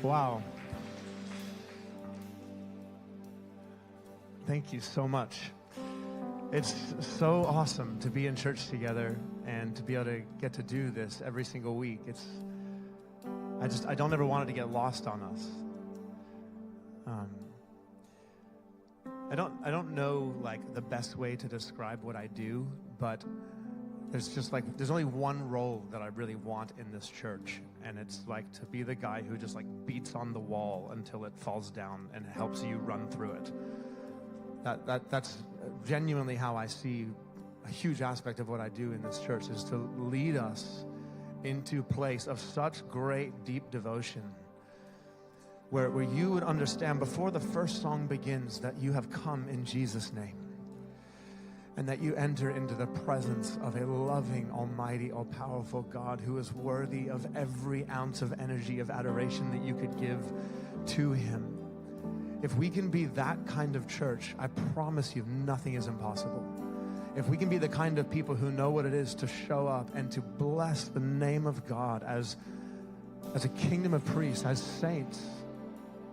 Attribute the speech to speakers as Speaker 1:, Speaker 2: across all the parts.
Speaker 1: Wow. Thank you so much. It's so awesome to be in church together and to be able to get to do this every single week. I don't ever want it to get lost on us. I don't know like the best way to describe what I do, but there's only one role that I really want in this church, and it's like to be the guy who just like beats on the wall until it falls down and helps you run through it. That's genuinely how I see a huge aspect of what I do in this church, is to lead us into a place of such great, deep devotion where you would understand before the first song begins that you have come in Jesus' name, and that you enter into the presence of a loving, almighty, all-powerful God who is worthy of every ounce of energy of adoration that you could give to him. If we can be that kind of church, I promise you nothing is impossible. If we can be the kind of people who know what it is to show up and to bless the name of God as a kingdom of priests, as saints,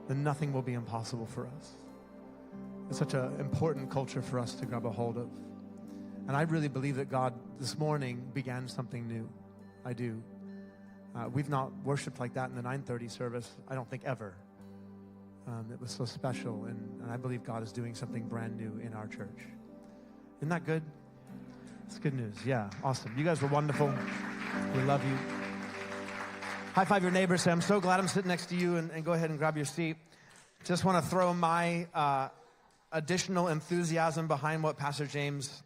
Speaker 1: then nothing will be impossible for us. It's such an important culture for us to grab a hold of. And I really believe that God this morning began something new. I do. We've not worshiped like that in the 9:30 service, I don't think ever. It was so special, and I believe God is doing something brand new in our church. Isn't that good? It's good news. Yeah, awesome. You guys were wonderful. We love you. High five your neighbor. Say, I'm so glad I'm sitting next to you, and go ahead and grab your seat. Just want to throw my additional enthusiasm behind what Pastor James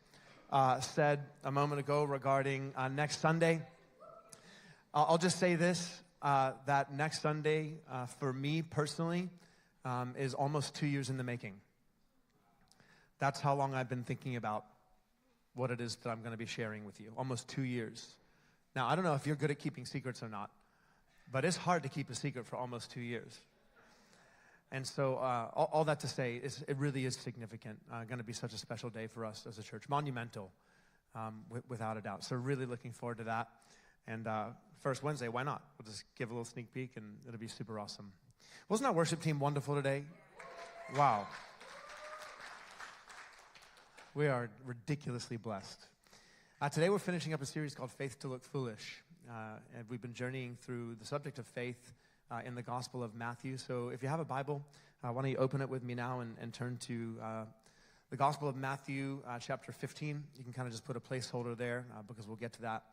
Speaker 1: said a moment ago regarding next Sunday. I'll just say this, that next Sunday, for me personally, is almost 2 years in the making. That's how long I've been thinking about what it is that I'm going to be sharing with you. Almost 2 years. Now, I don't know if you're good at keeping secrets or not, but it's hard to keep a secret for almost 2 years. And so all that to say, it really is significant. Going to be such a special day for us as a church. Monumental, without a doubt. So really looking forward to that. And first Wednesday, why not? We'll just give a little sneak peek, and it'll be super awesome. Wasn't our worship team wonderful today? Wow. We are ridiculously blessed. Today we're finishing up a series called Faith to Look Foolish. And we've been journeying through the subject of faith in the Gospel of Matthew. So if you have a Bible, why don't you open it with me now and turn to the Gospel of Matthew, chapter 15. You can kind of just put a placeholder there because we'll get to that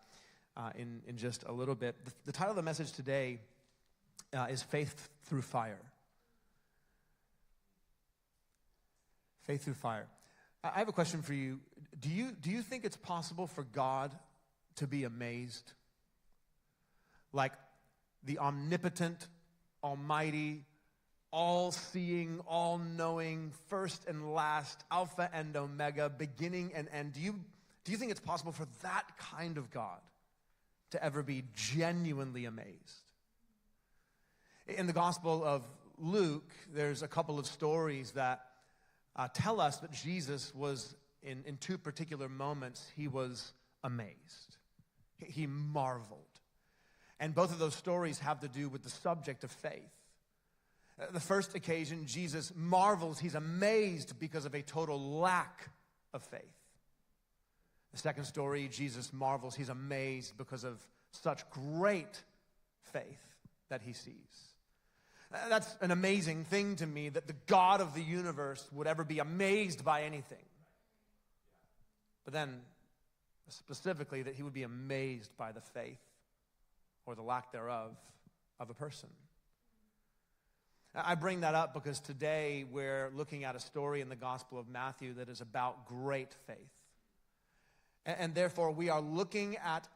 Speaker 1: in just a little bit. The title of the message today is Faith Through Fire. Faith through fire. I have a question for you. Do you think it's possible for God to be amazed? Like the omnipotent, almighty, all-seeing, all-knowing, first and last, Alpha and Omega, beginning and end. Do you think it's possible for that kind of God to ever be genuinely amazed? In the Gospel of Luke, there's a couple of stories that tell us that Jesus was, in two particular moments, he was amazed. He marveled. And both of those stories have to do with the subject of faith. The first occasion, Jesus marvels, he's amazed because of a total lack of faith. The second story, Jesus marvels, he's amazed because of such great faith that he sees. That's an amazing thing to me, that the God of the universe would ever be amazed by anything. But then, specifically, that he would be amazed by the faith, or the lack thereof, of a person. I bring that up because today we're looking at a story in the Gospel of Matthew that is about great faith. And therefore we are looking at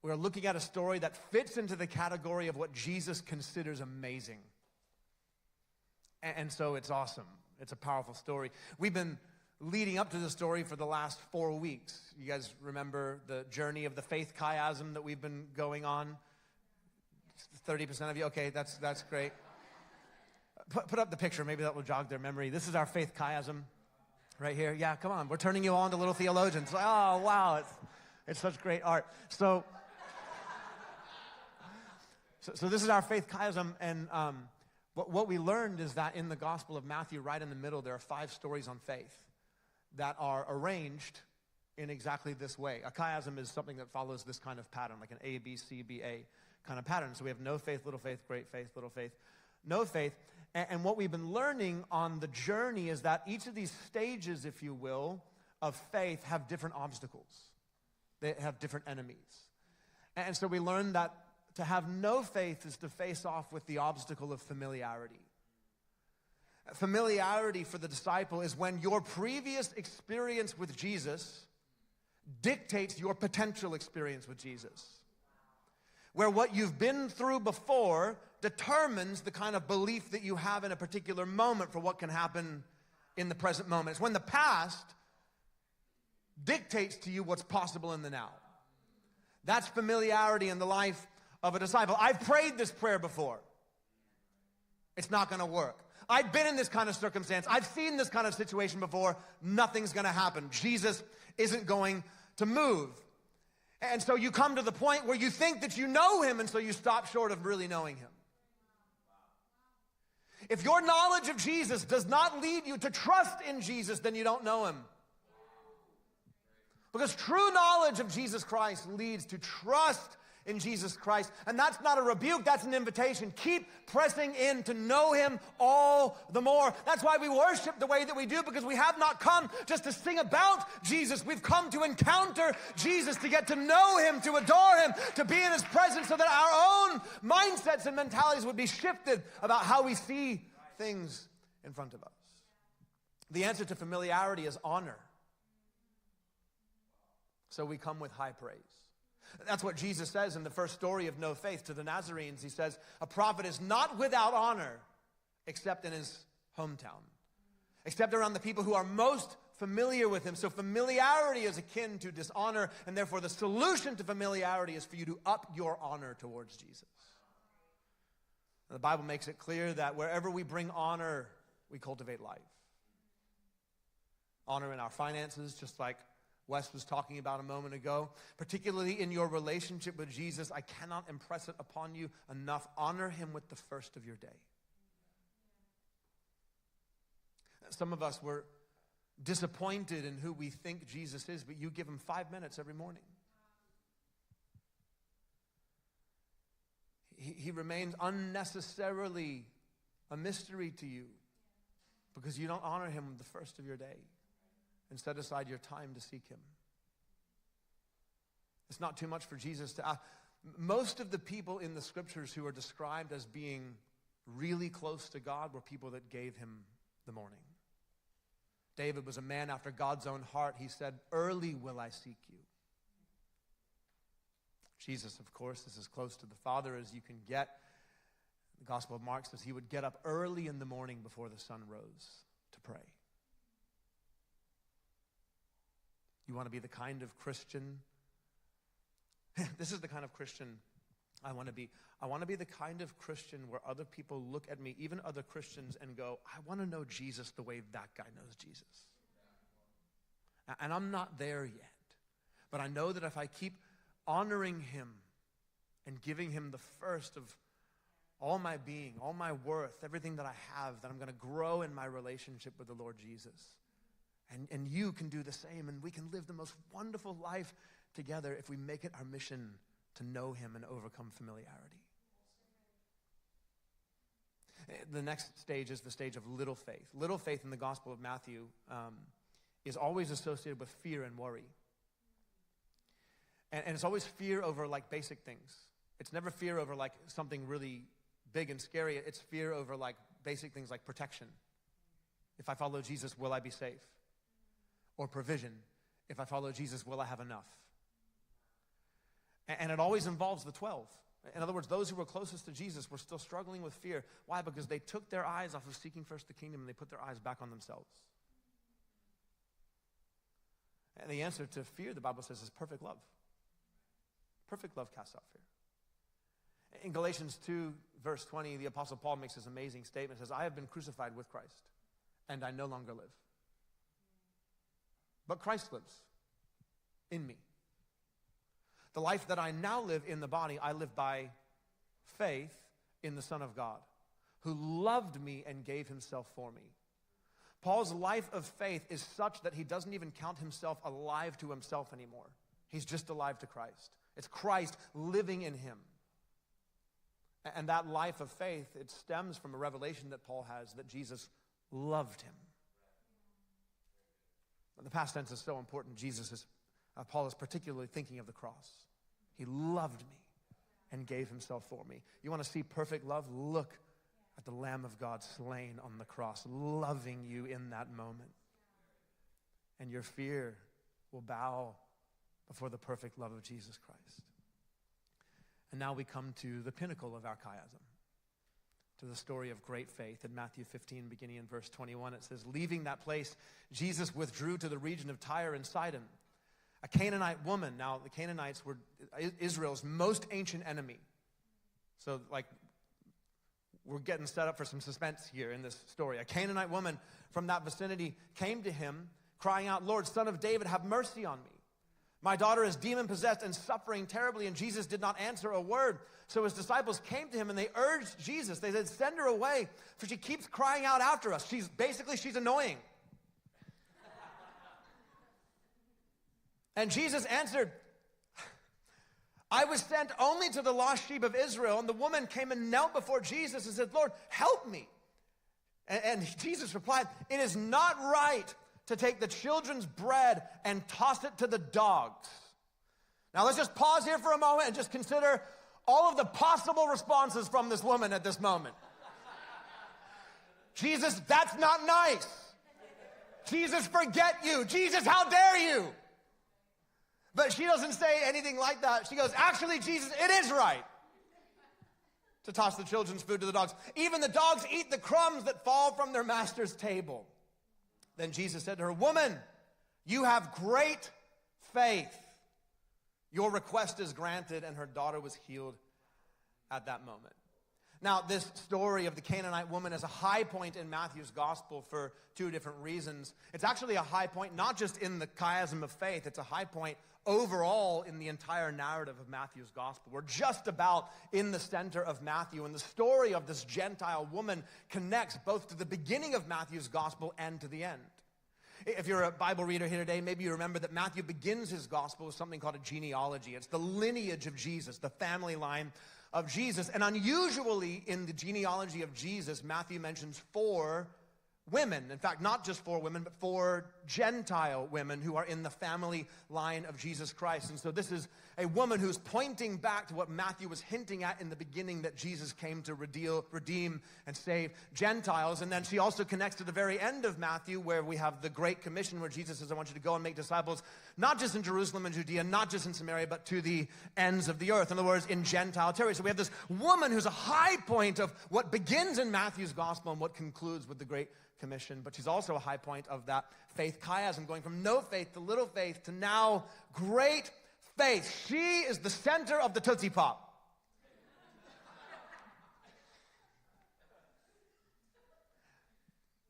Speaker 1: a story that fits into the category of what Jesus considers amazing. And so it's awesome. It's a powerful story. We've been leading up to the story for the last 4 weeks. You guys remember the journey of the faith chiasm that we've been going on? 30% of you? Okay, that's great. Put up the picture. Maybe that will jog their memory. This is our faith chiasm right here. Yeah, come on. We're turning you on to little theologians. Oh, wow. It's such great art. So So this is our faith chiasm, and what we learned is that in the Gospel of Matthew, right in the middle, there are 5 stories on faith that are arranged in exactly this way. A chiasm is something that follows this kind of pattern, like an A, B, C, B, A kind of pattern. So we have no faith, little faith, great faith, little faith, no faith. And what we've been learning on the journey is that each of these stages, if you will, of faith have different obstacles. They have different enemies. And so we learned that to have no faith is to face off with the obstacle of familiarity. Familiarity for the disciple is when your previous experience with Jesus dictates your potential experience with Jesus. Where what you've been through before determines the kind of belief that you have in a particular moment for what can happen in the present moment. It's when the past dictates to you what's possible in the now. That's familiarity in the life of a disciple. I've prayed this prayer before. It's not going to work. I've been in this kind of circumstance. I've seen this kind of situation before. Nothing's going to happen. Jesus isn't going to move. And so you come to the point where you think that you know him, and so you stop short of really knowing him. If your knowledge of Jesus does not lead you to trust in Jesus, then you don't know him. Because true knowledge of Jesus Christ leads to trust in Jesus Christ. And that's not a rebuke, that's an invitation. Keep pressing in to know him all the more. That's why we worship the way that we do, because we have not come just to sing about Jesus. We've come to encounter Jesus, to get to know him, to adore him, to be in his presence, so that our own mindsets and mentalities would be shifted about how we see things in front of us. The answer to familiarity is honor. So we come with high praise. That's what Jesus says in the first story of no faith to the Nazarenes. He says, a prophet is not without honor except in his hometown, except around the people who are most familiar with him. So familiarity is akin to dishonor, and therefore the solution to familiarity is for you to up your honor towards Jesus. And the Bible makes it clear that wherever we bring honor, we cultivate life. Honor in our finances, just like Wes was talking about a moment ago, particularly in your relationship with Jesus. I cannot impress it upon you enough. Honor him with the first of your day. Some of us were disappointed in who we think Jesus is, but you give him 5 minutes every morning. He remains unnecessarily a mystery to you because you don't honor him with the first of your day and set aside your time to seek him. It's not too much for Jesus to ask. Most of the people in the scriptures who are described as being really close to God were people that gave him the morning. David was a man after God's own heart. He said, "Early will I seek you." Jesus, of course, is as close to the Father as you can get. The Gospel of Mark says he would get up early in the morning before the sun rose to pray. You want to be the kind of Christian? This is the kind of Christian I want to be. I want to be the kind of Christian where other people look at me, even other Christians, and go, I want to know Jesus the way that guy knows Jesus. And I'm not there yet. But I know that if I keep honoring him and giving him the first of all my being, all my worth, everything that I have, that I'm going to grow in my relationship with the Lord Jesus. And you can do the same, and we can live the most wonderful life together if we make it our mission to know him and overcome familiarity. The next stage is the stage of little faith. Little faith in the Gospel of Matthew is always associated with fear and worry. And it's always fear over like basic things. It's never fear over like something really big and scary. It's fear over like basic things like protection. If I follow Jesus, will I be safe? Or provision. If I follow Jesus, will I have enough? And it always involves the 12. In other words, those who were closest to Jesus were still struggling with fear. Why? Because they took their eyes off of seeking first the kingdom and they put their eyes back on themselves. And the answer to fear, the Bible says, is perfect love. Perfect love casts out fear. In Galatians 2, verse 20, the Apostle Paul makes this amazing statement. He says, I have been crucified with Christ, and I no longer live. But Christ lives in me. The life that I now live in the body, I live by faith in the Son of God, who loved me and gave himself for me. Paul's life of faith is such that he doesn't even count himself alive to himself anymore. He's just alive to Christ. It's Christ living in him. And that life of faith, it stems from a revelation that Paul has that Jesus loved him. The past tense is so important. Paul is particularly thinking of the cross. He loved me and gave himself for me. You want to see perfect love? Look at the Lamb of God slain on the cross, loving you in that moment. And your fear will bow before the perfect love of Jesus Christ. And now we come to the pinnacle of our chiasm, to the story of great faith. In Matthew 15, beginning in verse 21, it says, leaving that place, Jesus withdrew to the region of Tyre and Sidon. A Canaanite woman, now the Canaanites were Israel's most ancient enemy. So we're getting set up for some suspense here in this story. A Canaanite woman from that vicinity came to him, crying out, Lord, Son of David, have mercy on me. My daughter is demon-possessed and suffering terribly, and Jesus did not answer a word. So his disciples came to him, and they urged Jesus. They said, send her away, for she keeps crying out after us. She's annoying. And Jesus answered, I was sent only to the lost sheep of Israel. And the woman came and knelt before Jesus and said, Lord, help me. And Jesus replied, it is not right to take the children's bread and toss it to the dogs. Now let's just pause here for a moment and just consider all of the possible responses from this woman at this moment. Jesus, that's not nice. Jesus, forget you. Jesus, how dare you? But she doesn't say anything like that. She goes, actually, Jesus, it is right to toss the children's food to the dogs. Even the dogs eat the crumbs that fall from their master's table. Then Jesus said to her, woman, you have great faith. Your request is granted, and her daughter was healed at that moment. Now, this story of the Canaanite woman is a high point in Matthew's gospel for two different reasons. It's actually a high point, not just in the chiasm of faith, it's a high point overall in the entire narrative of Matthew's gospel. We're just about in the center of Matthew, and the story of this Gentile woman connects both to the beginning of Matthew's gospel and to the end. If you're a Bible reader here today, maybe you remember that Matthew begins his gospel with something called a genealogy. It's the lineage of Jesus, the family line of Jesus. And unusually in the genealogy of Jesus, Matthew mentions 4 women. In fact, not just 4 women, but 4 Gentile women who are in the family line of Jesus Christ. And so this is a woman who's pointing back to what Matthew was hinting at in the beginning, that Jesus came to redeem and save Gentiles. And then she also connects to the very end of Matthew, where we have the Great Commission, where Jesus says, I want you to go and make disciples, not just in Jerusalem and Judea, not just in Samaria, but to the ends of the earth. In other words, in Gentile territory. So we have this woman who's a high point of what begins in Matthew's gospel and what concludes with the Great Commission, but she's also a high point of that faith chiasm, going from no faith to little faith to now great faith. She is the center of the Tootsie Pop.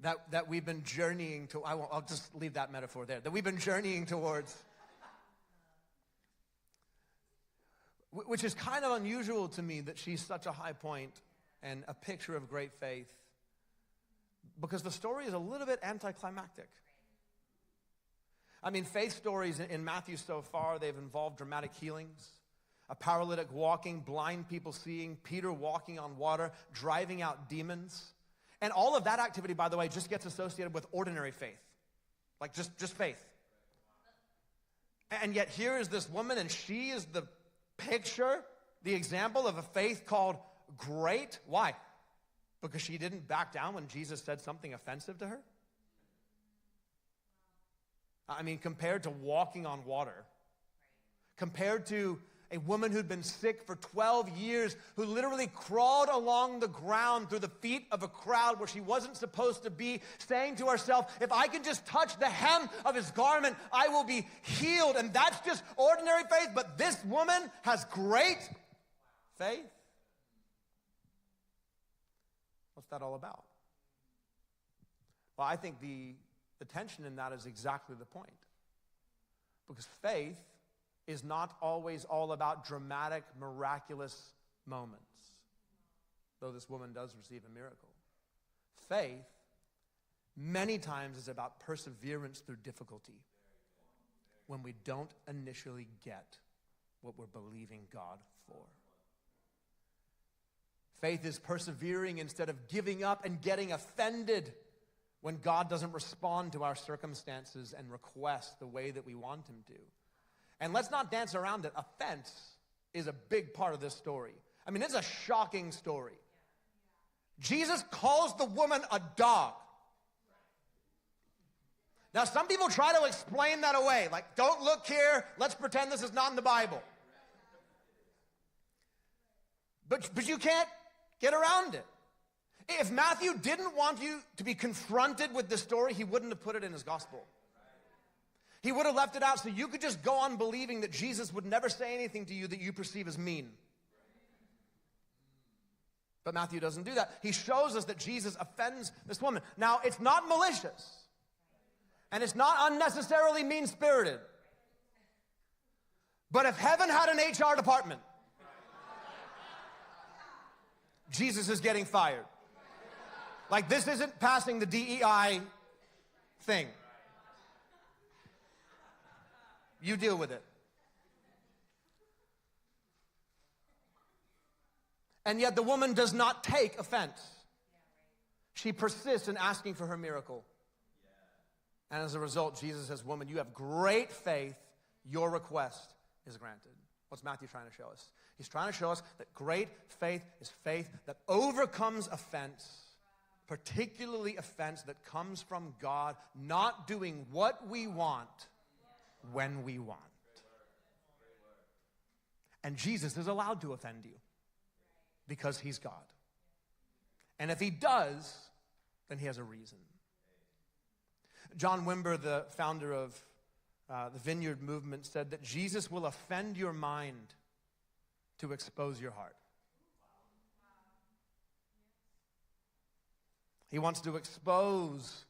Speaker 1: that we've been journeying to, I'll just leave that metaphor there, that we've been journeying towards, which is kind of unusual to me that she's such a high point and a picture of great faith, because the story is a little bit anticlimactic. I mean, faith stories in Matthew so far, they've involved dramatic healings, a paralytic walking, blind people seeing, Peter walking on water, driving out demons. And all of that activity, by the way, just gets associated with ordinary faith. Like just faith. And yet here is this woman, and she is the picture, the example of a faith called great. Why? Because she didn't back down when Jesus said something offensive to her? I mean, compared to walking on water, compared to a woman who'd been sick for 12 years, who literally crawled along the ground through the feet of a crowd where she wasn't supposed to be, saying to herself, if I can just touch the hem of his garment, I will be healed. And that's just ordinary faith, but this woman has great faith. What's that all about? Well, I think the tension in that is exactly the point. Because faith is not always all about dramatic, miraculous moments. though this woman does receive a miracle. Faith, many times, is about perseverance through difficulty when we don't initially get what we're believing God for. Faith is persevering instead of giving up and getting offended when God doesn't respond to our circumstances and requests the way that we want him to. And let's not dance around it. Offense is a big part of this story. I mean, it's a shocking story. Jesus calls the woman a dog. Now, some people try to explain that away. Like, don't look here. Let's pretend this is not in the Bible. But you can't get around it. If Matthew didn't want you to be confronted with this story, he wouldn't have put it in his gospel. He would have left it out so you could just go on believing that Jesus would never say anything to you that you perceive as mean. But Matthew doesn't do that. He shows us that Jesus offends this woman. Now, it's not malicious. And it's not unnecessarily mean-spirited. But if heaven had an HR department, Jesus is getting fired. Like, this isn't passing the DEI thing. You deal with it. And yet the woman does not take offense. She persists in asking for her miracle. And as a result, Jesus says, woman, you have great faith. Your request is granted. What's Matthew trying to show us? He's trying to show us that great faith is faith that overcomes offense, particularly offense that comes from God not doing what we want when we want. And Jesus is allowed to offend you because he's God. And if he does, then he has a reason. John Wimber, the founder of the Vineyard movement, said that Jesus will offend your mind to expose your heart. He wants to expose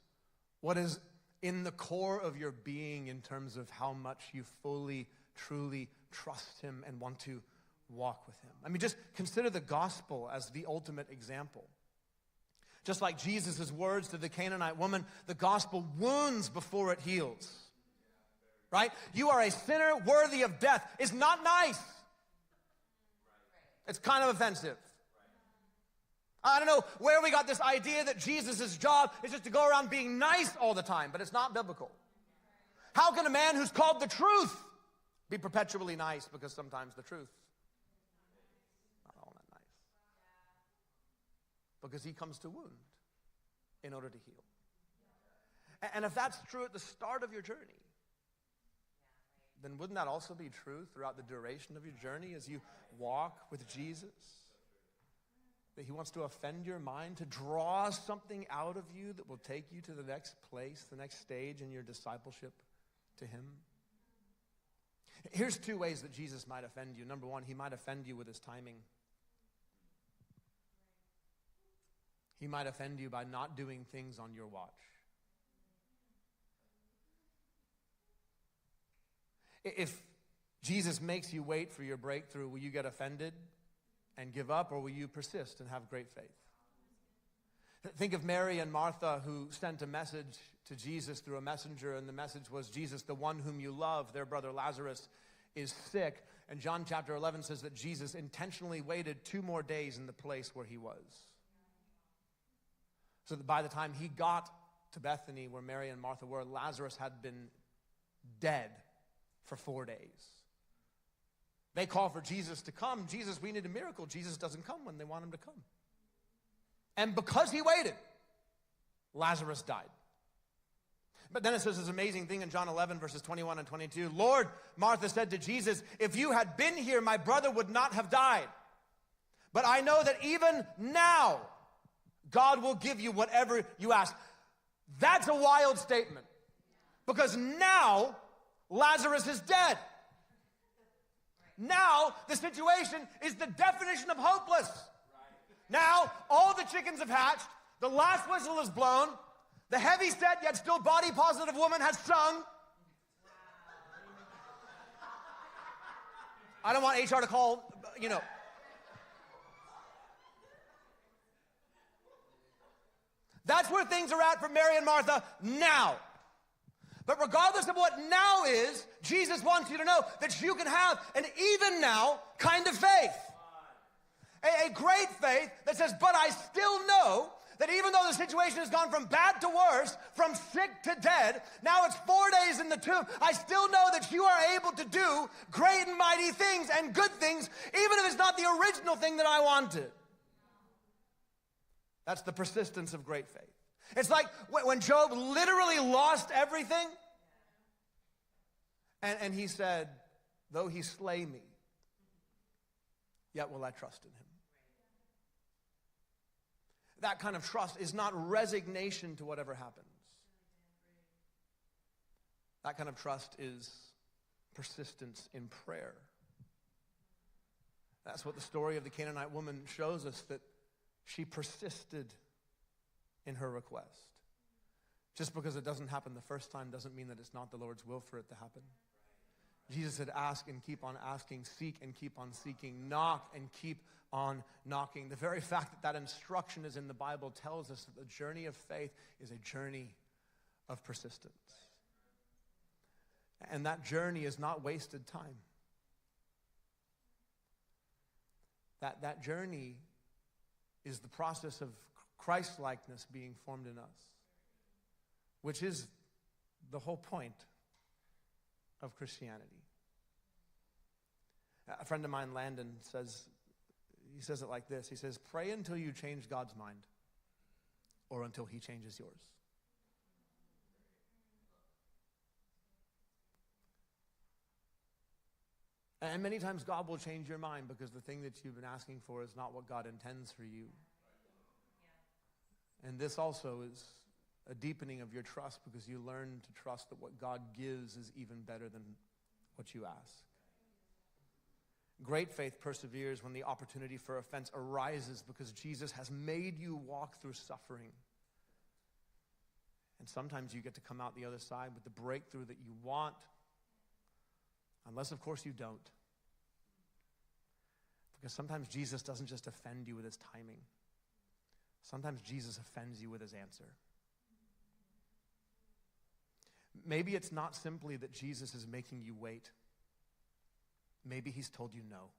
Speaker 1: what is in the core of your being in terms of how much you fully, truly trust him and want to walk with him. I mean, just consider the gospel as the ultimate example. Just like Jesus' words to the Canaanite woman, the gospel wounds before it heals. Right? You are a sinner worthy of death. It's not nice. It's kind of offensive. I don't know where we got this idea that Jesus' job is just to go around being nice all the time, but it's not biblical. How can a man who's called the truth be perpetually nice? Because sometimes the truth not all that nice. Because he comes to wound in order to heal. And if that's true at the start of your journey, then wouldn't that also be true throughout the duration of your journey as you walk with Jesus? That he wants to offend your mind, to draw something out of you that will take you to the next place, the next stage in your discipleship to him. Here's two ways that Jesus might offend you. Number one, he might offend you with his timing. He might offend you by not doing things on your watch. If Jesus makes you wait for your breakthrough, will you get offended and give up, or will you persist and have great faith? Think of Mary and Martha, who sent a message to Jesus through a messenger, and the message was, Jesus, the one whom you love, their brother Lazarus, is sick. And John chapter 11 says that Jesus intentionally waited 2 more days in the place where he was, so that by the time he got to Bethany, where Mary and Martha were, Lazarus had been dead for 4 days. They call for Jesus to come. Jesus, we need a miracle. Jesus doesn't come when they want him to come. And because he waited, Lazarus died. But then it says this amazing thing in John 11, verses 21 and 22. Lord, Martha said to Jesus, if you had been here, my brother would not have died. But I know that even now, God will give you whatever you ask. That's a wild statement. Because now, Lazarus is dead. Now, the situation is the definition of hopeless. Now, all the chickens have hatched. The last whistle is blown. The heavy-set yet still body-positive woman has sung. I don't want HR to call, That's where things are at for Mary and Martha now. But regardless of what now is, Jesus wants you to know that you can have an even now kind of faith. A great faith that says, but I still know that even though the situation has gone from bad to worse, from sick to dead, now it's 4 days in the tomb, I still know that you are able to do great and mighty things and good things, even if it's not the original thing that I wanted. That's the persistence of great faith. It's like when Job literally lost everything, and he said, though he slay me, yet will I trust in him. That kind of trust is not resignation to whatever happens. That kind of trust is persistence in prayer. That's what the story of the Canaanite woman shows us, that she persisted in her request. Just because it doesn't happen the first time doesn't mean that it's not the Lord's will for it to happen. Jesus said, ask and keep on asking, seek and keep on seeking, knock and keep on knocking. The very fact that that instruction is in the Bible tells us that the journey of faith is a journey of persistence. And that journey is not wasted time. That journey is the process of Christ-likeness being formed in us, which is the whole point of Christianity. A friend of mine, Landon, says it like this. He says, pray until you change God's mind or until he changes yours. And many times God will change your mind because the thing that you've been asking for is not what God intends for you. And this also is a deepening of your trust because you learn to trust that what God gives is even better than what you ask. Great faith perseveres when the opportunity for offense arises because Jesus has made you walk through suffering. And sometimes you get to come out the other side with the breakthrough that you want, unless, of course, you don't. Because sometimes Jesus doesn't just offend you with his timing. Sometimes Jesus offends you with his answer. Maybe it's not simply that Jesus is making you wait. Maybe he's told you no.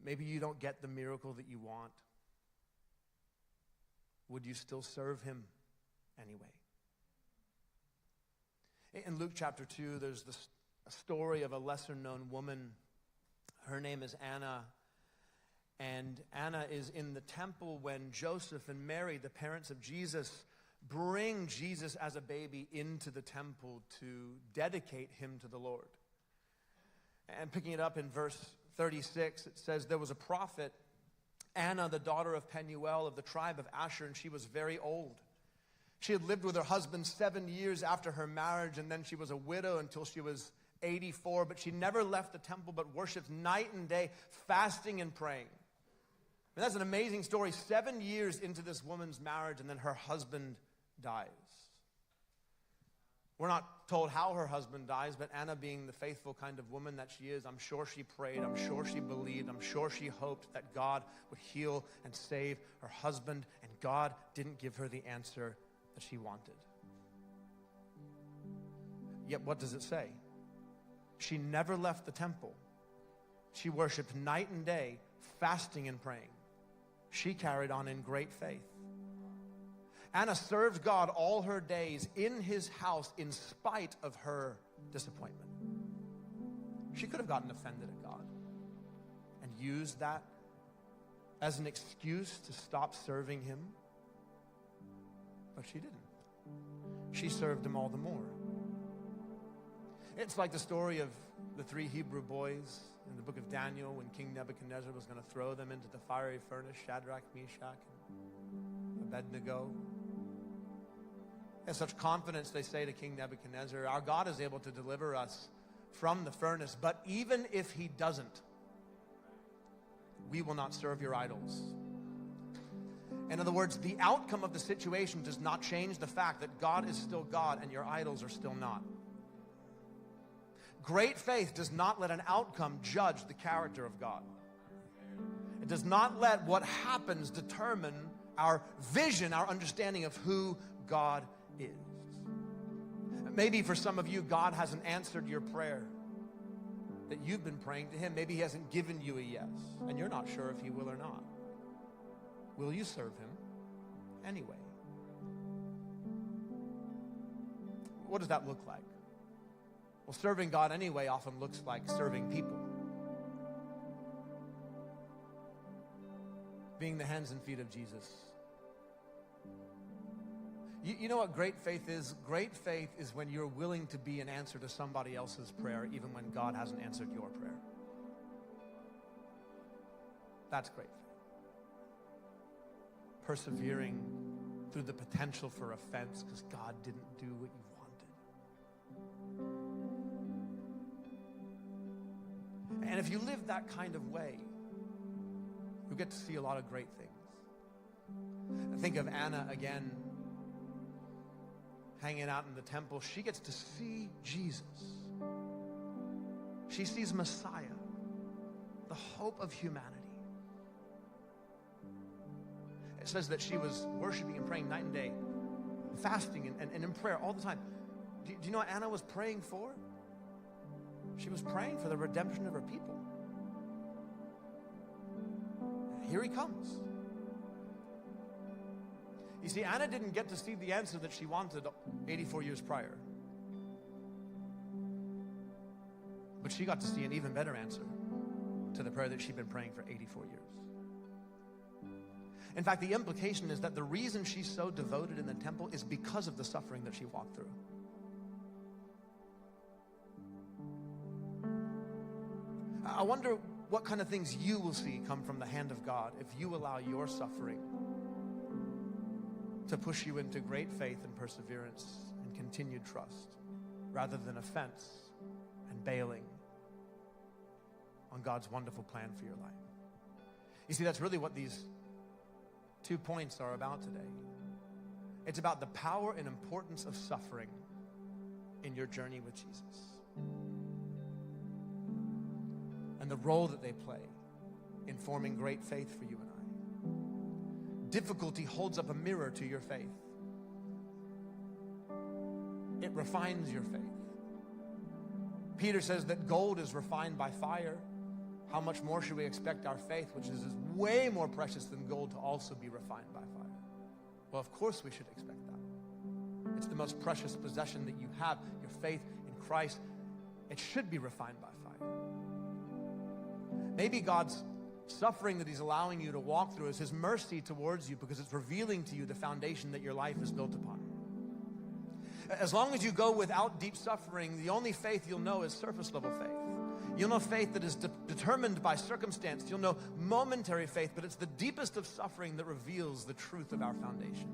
Speaker 1: Maybe you don't get the miracle that you want. Would you still serve him anyway? In Luke chapter 2, there's a story of a lesser-known woman. Her name is Anna. And Anna is in the temple when Joseph and Mary, the parents of Jesus, bring Jesus as a baby into the temple to dedicate him to the Lord. And picking it up in verse 36, it says, there was a prophet, Anna, the daughter of Penuel of the tribe of Asher, and she was very old. She had lived with her husband 7 years after her marriage, and then she was a widow until she was 84, but she never left the temple but worshiped night and day, fasting and praying. And that's an amazing story. 7 years into this woman's marriage, and then her husband dies. We're not told how her husband dies, but Anna, being the faithful kind of woman that she is, I'm sure she prayed, I'm sure she believed, I'm sure she hoped that God would heal and save her husband, and God didn't give her the answer that she wanted. Yet what does it say? She never left the temple. She worshiped night and day, fasting and praying. She carried on in great faith. Anna served God all her days in his house in spite of her disappointment. She could have gotten offended at God and used that as an excuse to stop serving him, but she didn't. She served him all the more. It's like the story of the 3 Hebrew boys in the book of Daniel when King Nebuchadnezzar was going to throw them into the fiery furnace, Shadrach, Meshach, and Abednego. In such confidence, they say to King Nebuchadnezzar, our God is able to deliver us from the furnace, but even if he doesn't, we will not serve your idols. In other words, the outcome of the situation does not change the fact that God is still God and your idols are still not. Great faith does not let an outcome judge the character of God. It does not let what happens determine our vision, our understanding of who God is. Maybe for some of you, God hasn't answered your prayer that you've been praying to him. Maybe he hasn't given you a yes, and you're not sure if he will or not. Will you serve him anyway? What does that look like? Well, serving God anyway often looks like serving people. Being the hands and feet of Jesus. You know what great faith is? Great faith is when you're willing to be an answer to somebody else's prayer, even when God hasn't answered your prayer. That's great faith. Persevering through the potential for offense because God didn't do what you wanted. And if you live that kind of way, you'll get to see a lot of great things. I think of Anna again, hanging out in the temple. She gets to see Jesus. She sees Messiah, the hope of humanity. It says that she was worshiping and praying night and day, fasting and in prayer all the time. Do you know what Anna was praying for? She was praying for the redemption of her people. Here he comes. You see, Anna didn't get to see the answer that she wanted 84 years prior. But she got to see an even better answer to the prayer that she'd been praying for 84 years. In fact, the implication is that the reason she's so devoted in the temple is because of the suffering that she walked through. I wonder what kind of things you will see come from the hand of God if you allow your suffering to push you into great faith and perseverance and continued trust, rather than offense and bailing on God's wonderful plan for your life. You see, that's really what these 2 points are about today. It's about the power and importance of suffering in your journey with Jesus, and the role that they play in forming great faith for you and I. Difficulty holds up a mirror to your faith. It refines your faith. Peter says that gold is refined by fire. How much more should we expect our faith, which is way more precious than gold, to also be refined by fire? Well, of course we should expect that. It's the most precious possession that you have, your faith in Christ. It should be refined by fire. Maybe God's suffering that he's allowing you to walk through is his mercy towards you, because it's revealing to you the foundation that your life is built upon. As long as you go without deep suffering, the only faith you'll know is surface level faith. You'll know faith that is determined by circumstance. You'll know momentary faith, but it's the deepest of suffering that reveals the truth of our foundation.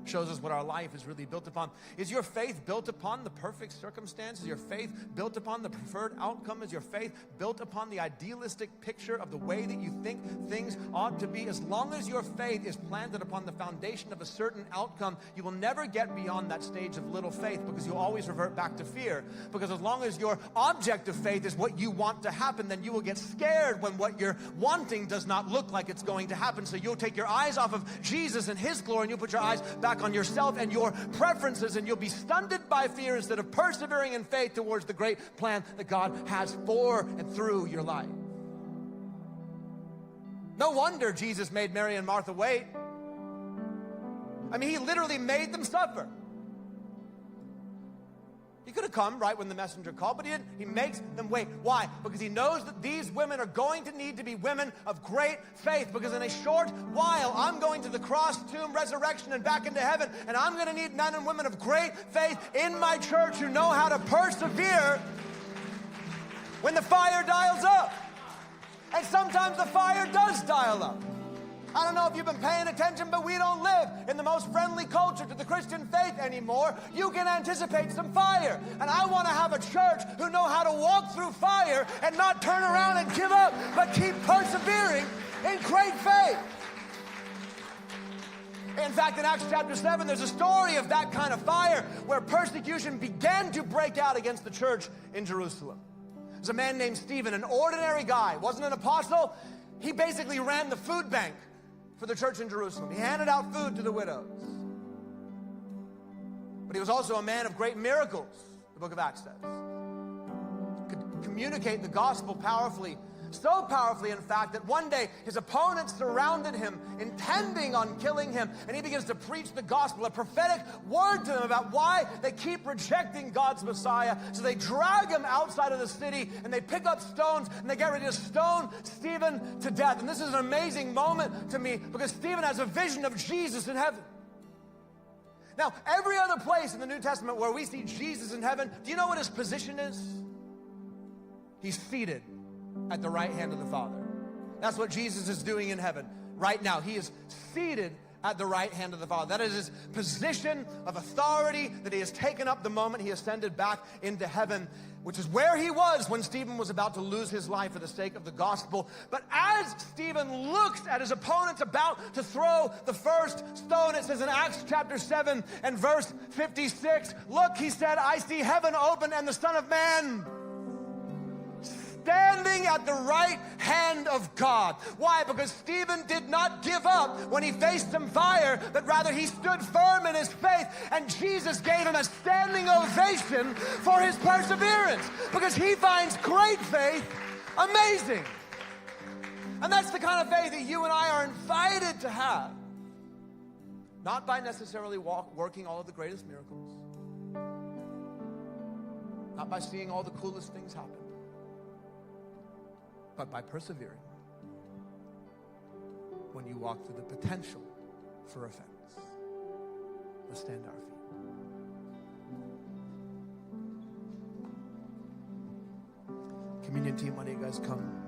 Speaker 1: Shows us what our life is really built upon. Is your faith built upon the perfect circumstances? Is your faith built upon the preferred outcome? Is your faith built upon the idealistic picture of the way that you think things ought to be? As long as your faith is planted upon the foundation of a certain outcome, you will never get beyond that stage of little faith, because you'll always revert back to fear. Because as long as your object of faith is what you want to happen, then you will get scared when what you're wanting does not look like it's going to happen. So you'll take your eyes off of Jesus and his glory, and you'll put your eyes back on yourself and your preferences, and you'll be stunted by fear instead of persevering in faith towards the great plan that God has for and through your life. No wonder Jesus made Mary and Martha wait. I mean, he literally made them suffer. He could have come right when the messenger called, but he didn't. He makes them wait. Why? Because he knows that these women are going to need to be women of great faith, because in a short while, I'm going to the cross, tomb, resurrection, and back into heaven, and I'm going to need men and women of great faith in my church who know how to persevere when the fire dials up. And sometimes the fire does dial up. I don't know if you've been paying attention, but we don't live in the most friendly culture to the Christian faith anymore. You can anticipate some fire. And I want to have a church who know how to walk through fire and not turn around and give up, but keep persevering in great faith. In fact, in Acts chapter 7, there's a story of that kind of fire where persecution began to break out against the church in Jerusalem. There's a man named Stephen, an ordinary guy, wasn't an apostle. He basically ran the food bank
Speaker 2: for the church in Jerusalem. He handed out food to the widows. But he was also a man of great miracles, the book of Acts says. Could communicate the gospel powerfully, so powerfully, in fact, that one day his opponents surrounded him, intending on killing him, and he begins to preach the gospel, a prophetic word to them about why they keep rejecting God's Messiah. So they drag him outside of the city, and they pick up stones, and they get ready to stone Stephen to death. And this is an amazing moment to me, because Stephen has a vision of Jesus in heaven. Now, every other place in the New Testament where we see Jesus in heaven, do you know what his position is? He's seated at the right hand of the Father. That's what Jesus is doing in heaven right now. He is seated at the right hand of the Father. That is his position of authority that he has taken up the moment he ascended back into heaven, which is where he was when Stephen was about to lose his life for the sake of the gospel. But as Stephen looks at his opponents about to throw the first stone, it says in Acts chapter 7 and verse 56, look, he said, I see heaven open and the Son of Man standing at the right hand of God. Why? Because Stephen did not give up when he faced some fire, but rather he stood firm in his faith, and Jesus gave him a standing ovation for his perseverance, because he finds great faith amazing. And that's the kind of faith that you and I are invited to have. Not by necessarily working all of the greatest miracles, not by seeing all the coolest things happen, but by persevering when you walk through the potential for offense. Let's stand to our feet. Communion team, why don't you guys come?